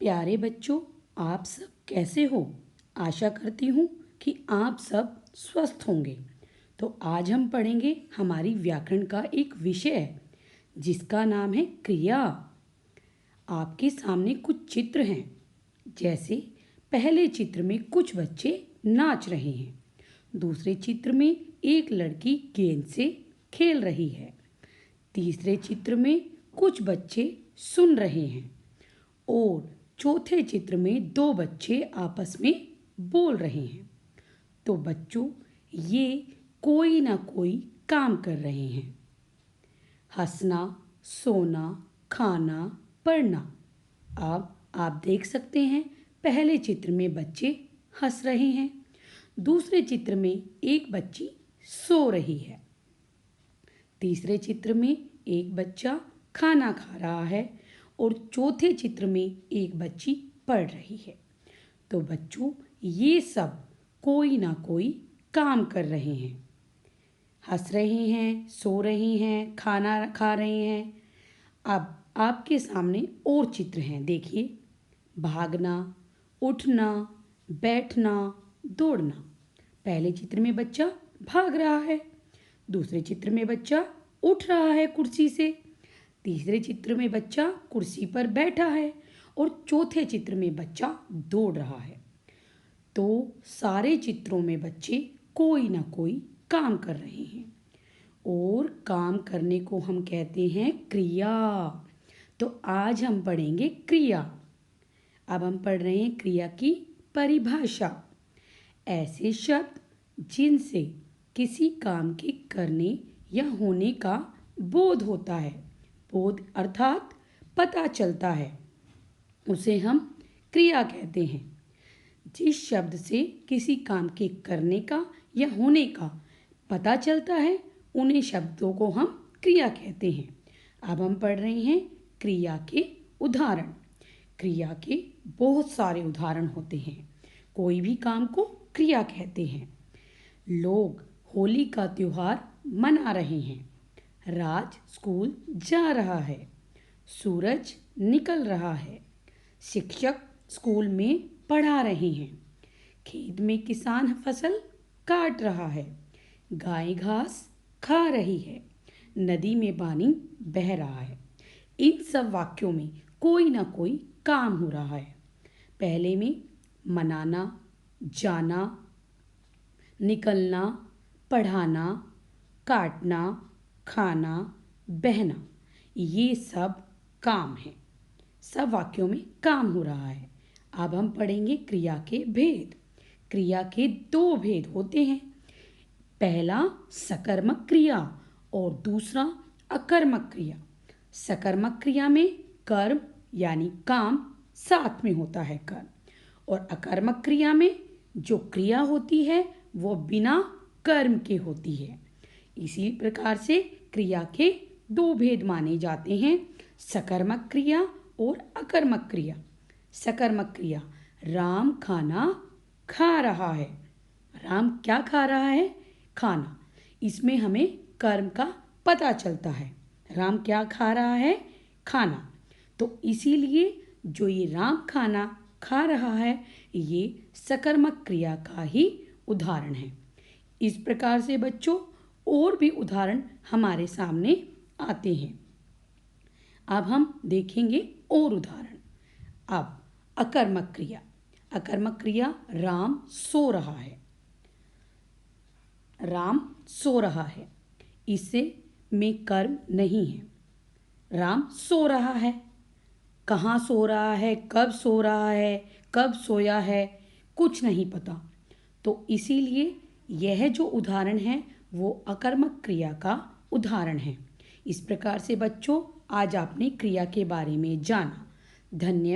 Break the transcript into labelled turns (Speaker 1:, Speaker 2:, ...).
Speaker 1: प्यारे बच्चों, आप सब कैसे हो? आशा करती हूँ कि आप सब स्वस्थ होंगे। तो आज हम पढ़ेंगे हमारी व्याकरण का एक विषय जिसका नाम है क्रिया। आपके सामने कुछ चित्र हैं। जैसे पहले चित्र में कुछ बच्चे नाच रहे हैं। दूसरे चित्र में एक लड़की गेंद से खेल रही है। तीसरे चित्र में कुछ बच्चे सुन रहे हैं और चौथे चित्र में दो बच्चे आपस में बोल रहे हैं। तो बच्चों, ये कोई ना कोई काम कर रहे हैं। हंसना, सोना, खाना, पढ़ना। अब आप देख सकते हैं, पहले चित्र में बच्चे हंस रहे हैं। दूसरे चित्र में एक बच्ची सो रही है। तीसरे चित्र में एक बच्चा खाना खा रहा है और चौथे चित्र में एक बच्ची पढ़ रही है। तो बच्चों, ये सब कोई ना कोई काम कर रहे हैं। हंस रहे हैं, सो रहे हैं, खाना खा रहे हैं। अब आपके सामने और चित्र हैं, देखिए। भागना, उठना, बैठना, दौड़ना। पहले चित्र में बच्चा भाग रहा है। दूसरे चित्र में बच्चा उठ रहा है कुर्सी से। तीसरे चित्र में बच्चा कुर्सी पर बैठा है और चौथे चित्र में बच्चा दौड़ रहा है। तो सारे चित्रों में बच्चे कोई ना कोई काम कर रहे हैं और काम करने को हम कहते हैं क्रिया। तो आज हम पढ़ेंगे क्रिया। अब हम पढ़ रहे हैं क्रिया की परिभाषा। ऐसे शब्द जिनसे किसी काम के करने या होने का बोध होता है। बोध अर्थात पता चलता है, उसे हम क्रिया कहते हैं। जिस शब्द से किसी काम के करने का या होने का पता चलता है, उन्हीं शब्दों को हम क्रिया कहते हैं। अब हम पढ़ रहे हैं क्रिया के उदाहरण। क्रिया के बहुत सारे उदाहरण होते हैं। कोई भी काम को क्रिया कहते हैं। लोग होली का त्योहार मना रहे हैं। राज स्कूल जा रहा है। सूरज निकल रहा है। शिक्षक स्कूल में पढ़ा रहे हैं। खेत में किसान फसल काट रहा है। गाय घास खा रही है। नदी में पानी बह रहा है। इन सब वाक्यों में कोई ना कोई काम हो रहा है। पहले में मनाना, जाना, निकलना, पढ़ाना, काटना, खाना, बहना, ये सब काम है। सब वाक्यों में काम हो रहा है। अब हम पढ़ेंगे क्रिया के भेद। क्रिया के दो भेद होते हैं। पहला सकर्मक क्रिया और दूसरा अकर्मक क्रिया। सकर्मक क्रिया में कर्म यानी काम साथ में होता है, कर्म। और अकर्मक क्रिया में जो क्रिया होती है वो बिना कर्म के होती है। इसी प्रकार से क्रिया के दो भेद माने जाते हैं, सकर्मक क्रिया और अकर्मक क्रिया। सकर्मक क्रिया, राम खाना खा रहा है। राम क्या खा रहा है? खाना। इसमें हमें कर्म का पता चलता है। राम क्या खा रहा है? खाना। तो इसीलिए जो ये राम खाना खा रहा है, ये सकर्मक क्रिया का ही उदाहरण है। इस प्रकार से बच्चों और भी उदाहरण हमारे सामने आते हैं। अब हम देखेंगे और उदाहरण। अब अकर्मक क्रिया। अकर्मक क्रिया, राम सो रहा है। राम सो रहा है, इससे में कर्म नहीं है। राम सो रहा है। कहाँ सो रहा है, कब सो रहा है, कब सोया है, कुछ नहीं पता। तो इसीलिए यह जो उदाहरण है वो अकर्मक क्रिया का उदाहरण है। इस प्रकार से बच्चों, आज आपने क्रिया के बारे में जाना। धन्यवाद।